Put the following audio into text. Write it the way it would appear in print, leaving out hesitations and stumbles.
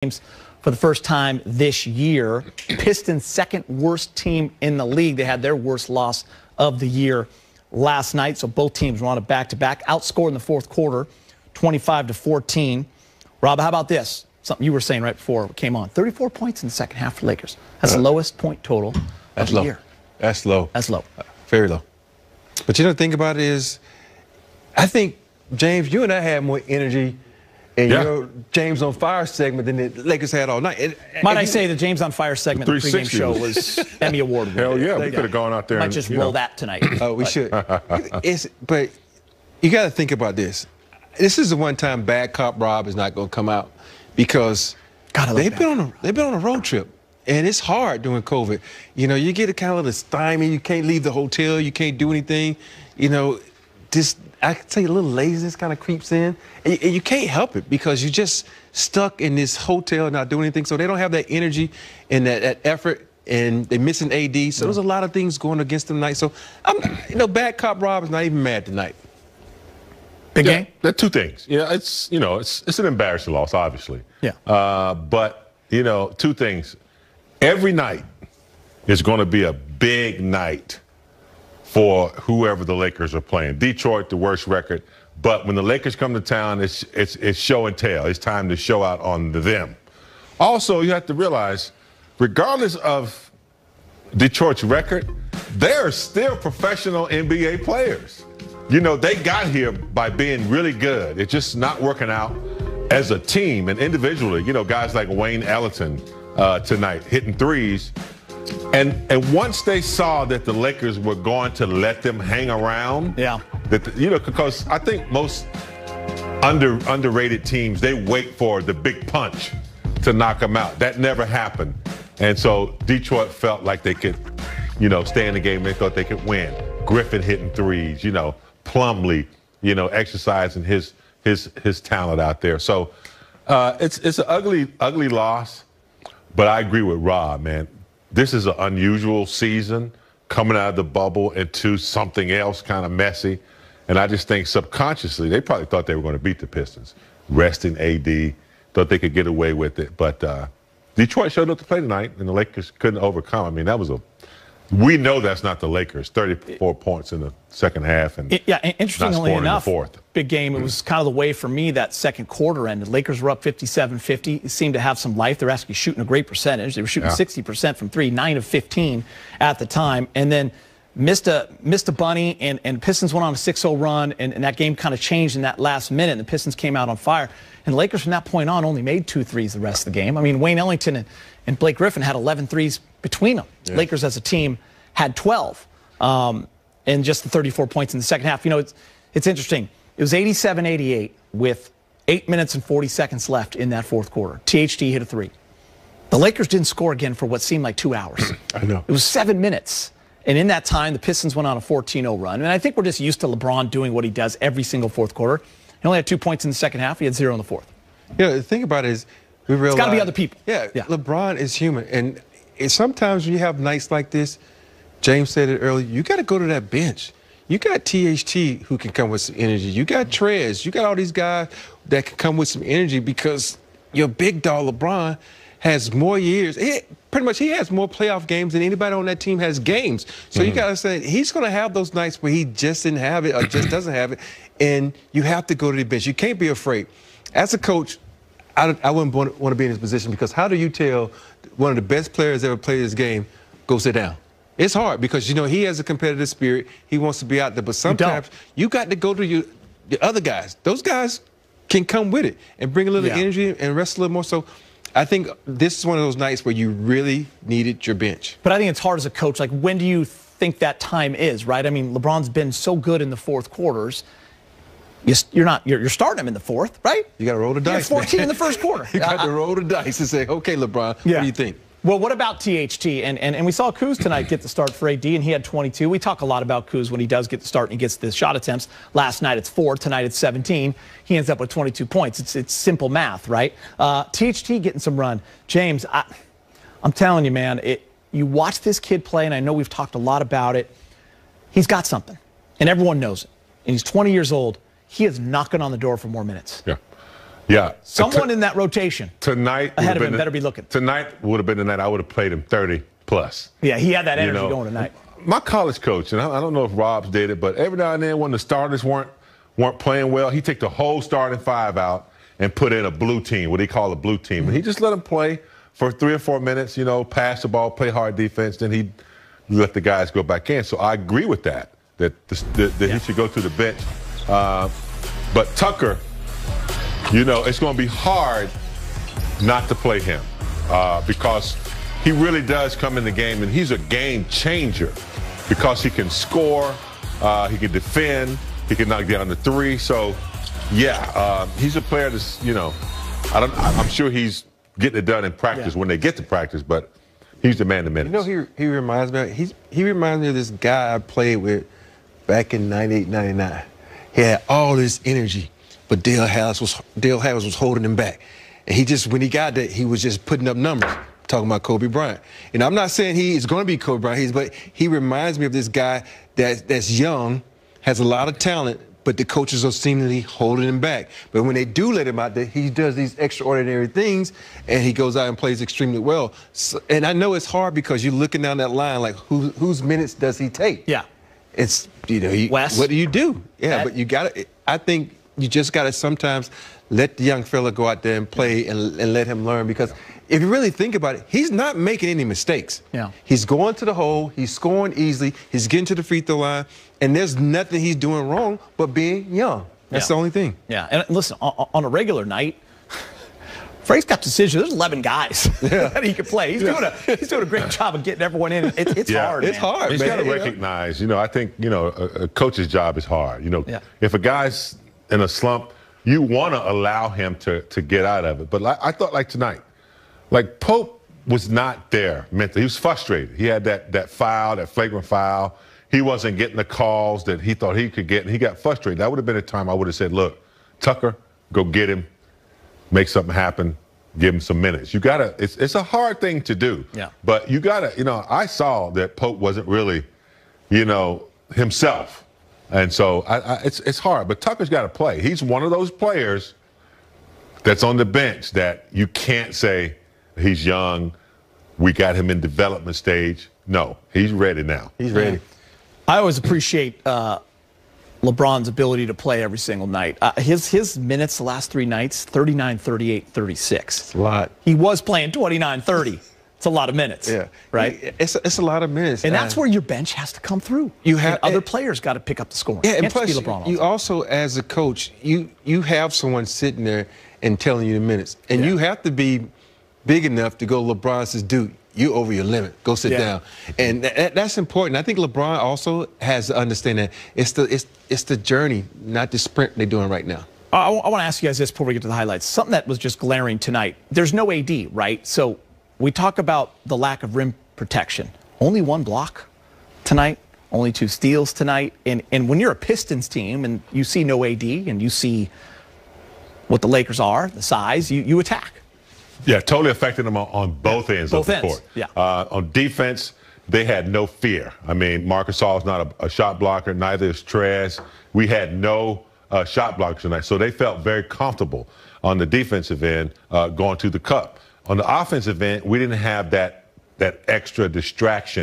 James for the first time this year. Pistons' second worst team in the league. They had their worst loss of the year last night, so both teams were on a back-to-back. Outscored in the fourth quarter, 25-14. Rob, how about this? Something you were saying right before it came on. 34 points in the second half for the Lakers. That's the lowest point total of the year. That's low. That's low. Very low. But you know, the thing about it is, I think, James, you and I had more energy in your James on Fire segment than the Lakers had all night. Might I say the James on Fire segment, the pregame show, was Emmy Award winning. Hell yeah, we could have gone out there. Might just roll that tonight. Oh, we should. But you got to think about this. This is the one time bad cop Rob is not going to come out because they've been on a road trip. And it's hard during COVID. You know, you get a kind of the stymie. You can't leave the hotel. You can't do anything. You know, I could tell you a little laziness kind of creeps in. And you can't help it because you're just stuck in this hotel not doing anything. So they don't have that energy and that effort. And they're missing AD. So there's a lot of things going against them tonight. So, bad cop Rob is not even mad tonight. Big game? There are two things. Yeah, it's an embarrassing loss, obviously. Yeah. But, two things. Every night is going to be a big night for whoever the Lakers are playing. Detroit, the worst record. But when the Lakers come to town, it's show and tell. It's time to show out on them. Also, you have to realize, regardless of Detroit's record, they're still professional NBA players. You know, they got here by being really good. It's just not working out as a team and individually. You know, guys like Wayne Ellington tonight hitting threes. And once they saw that the Lakers were going to let them hang around, because I think most underrated teams, they wait for the big punch to knock them out. That never happened. And so Detroit felt like they could, stay in the game. They thought they could win. Griffin hitting threes, Plumlee, exercising his talent out there. So it's an ugly loss. But I agree with Rob, man. This is an unusual season coming out of the bubble into something else kind of messy. And I just think subconsciously they probably thought they were going to beat the Pistons. Resting AD, thought they could get away with it. But Detroit showed up to play tonight, and the Lakers couldn't overcome. I mean, we know that's not the Lakers. 34 points in the second half. And interestingly enough, in the fourth. Big game. It was kind of the way for me that second quarter ended. Lakers were up 57-50. It seemed to have some life. They're actually shooting a great percentage. They were shooting 60% from three, 9 of 15 at the time. And then missed a bunny, and Pistons went on a 6-0 run, and that game kind of changed in that last minute, and the Pistons came out on fire. And the Lakers from that point on only made 2 threes the rest of the game. I mean, Wayne Ellington and Blake Griffin had 11 threes between them. Yeah. Lakers as a team had 12 and just the 34 points in the second half. It's interesting. It was 87-88 with 8 minutes and 40 seconds left in that fourth quarter. THT hit a three. The Lakers didn't score again for what seemed like 2 hours. I know. It was 7 minutes. And in that time, the Pistons went on a 14-0 run. And I think we're just used to LeBron doing what he does every single fourth quarter. He only had 2 points in the second half. He had 0 in the fourth. The thing about it is we realize it's got to be other people. Yeah, LeBron is human. And sometimes when you have nights like this, James said it earlier, you got to go to that bench. You got THT who can come with some energy. You got Trez. You got all these guys that can come with some energy because your big dog LeBron has more years. Pretty much he has more playoff games than anybody on that team has games. So you got to say he's going to have those nights where he just didn't have it or just doesn't have it. And you have to go to the bench. You can't be afraid. As a coach, I wouldn't want to be in this position because how do you tell one of the best players ever played this game, go sit down? It's hard because, he has a competitive spirit. He wants to be out there. But sometimes you got to go to the other guys. Those guys can come with it and bring a little energy and rest a little more. So I think this is one of those nights where you really needed your bench. But I think it's hard as a coach. Like, when do you think that time is, right? I mean, LeBron's been so good in the fourth quarters. You're starting him in the fourth, right? You got to roll the dice. He had 14 in the first quarter. You got to roll the dice and say, okay, LeBron, what do you think? Well, what about THT? And we saw Kuz tonight get the start for AD, and he had 22. We talk a lot about Kuz when he does get the start and he gets the shot attempts. Last night it's 4, tonight it's 17. He ends up with 22 points. It's simple math, right? THT getting some run. James, I'm telling you, man, you watch this kid play, and I know we've talked a lot about it. He's got something, and everyone knows it. And he's 20 years old. He is knocking on the door for more minutes. Yeah. Yeah. Someone in that rotation tonight ahead of him better be looking. Tonight would have been the night I would have played him 30 plus. Yeah, he had that energy going tonight. My college coach, and I don't know if Rob's did it, but every now and then when the starters weren't playing well, he'd take the whole starting five out and put in a blue team, what he called a blue team. And he just let them play for 3 or 4 minutes, pass the ball, play hard defense, then he'd let the guys go back in. So I agree with that he should go to the bench. But Tucker, it's going to be hard not to play him because he really does come in the game, and he's a game changer because he can score, he can defend, he can knock down the three. So, he's a player that's, I'm sure he's getting it done in practice when they get to practice, but he's the man to minutes. He reminds me. He reminds me of this guy I played with back in '98, '99. He had all this energy, but Dale Harris was holding him back, and when he got that, he was just putting up numbers. Talking about Kobe Bryant. I'm not saying he is going to be Kobe Bryant, but he reminds me of this guy that's young, has a lot of talent, but the coaches are seemingly holding him back. But when they do let him out there, he does these extraordinary things, and he goes out and plays extremely well. So, and I know it's hard because you're looking down that line like, whose minutes does he take? Yeah. It's, Wes, what do you do? Yeah, but you got to, I think you just got to sometimes let the young fella go out there and play and let him learn, because if you really think about it, he's not making any mistakes. Yeah. He's going to the hole, he's scoring easily, he's getting to the free throw line, and there's nothing he's doing wrong but being young. That's the only thing. Yeah, and listen, on a regular night, Frank's got decisions. There's 11 guys that he can play. He's doing a great job of getting everyone in. It's hard. It's hard. He's got to recognize. I think a coach's job is hard. If a guy's in a slump, you want to allow him to get out of it. But I thought like tonight, like Pope was not there mentally. He was frustrated. He had that foul, that flagrant foul. He wasn't getting the calls that he thought he could get, and he got frustrated. That would have been a time I would have said, look, Tucker, go get him, make something happen, give him some minutes. You gotta, it's a hard thing to do. Yeah. But you gotta, I saw that Pope wasn't really, himself. And so it's hard. But Tucker's got to play. He's one of those players that's on the bench that you can't say he's young, we got him in development stage. No, he's ready now. He's ready. I always appreciate LeBron's ability to play every single night. His minutes the last 3 nights, 39, 38, 36. It's a lot. He was playing 29, 30. It's a lot of minutes. Yeah. Right? It's a lot of minutes. And that's where your bench has to come through. Other players got to pick up the scoring. Yeah, and plus, you also, as a coach, you have someone sitting there and telling you the minutes. And you have to be big enough to go, LeBron says, dude, you're over your limit. Go sit down. And that's important. I think LeBron also has to understand that it's the journey, not the sprint they're doing right now. I want to ask you guys this before we get to the highlights. Something that was just glaring tonight. There's no AD, right? So we talk about the lack of rim protection. Only 1 block tonight, only 2 steals tonight. And when you're a Pistons team and you see no AD and you see what the Lakers are, the size, you attack. Yeah, totally affected them on both ends of the court. Yeah. On defense, they had no fear. I mean, Marcus Gasol is not a shot blocker. Neither is Trez. We had no shot blockers tonight. So they felt very comfortable on the defensive end going to the cup. On the offensive end, we didn't have that extra distraction.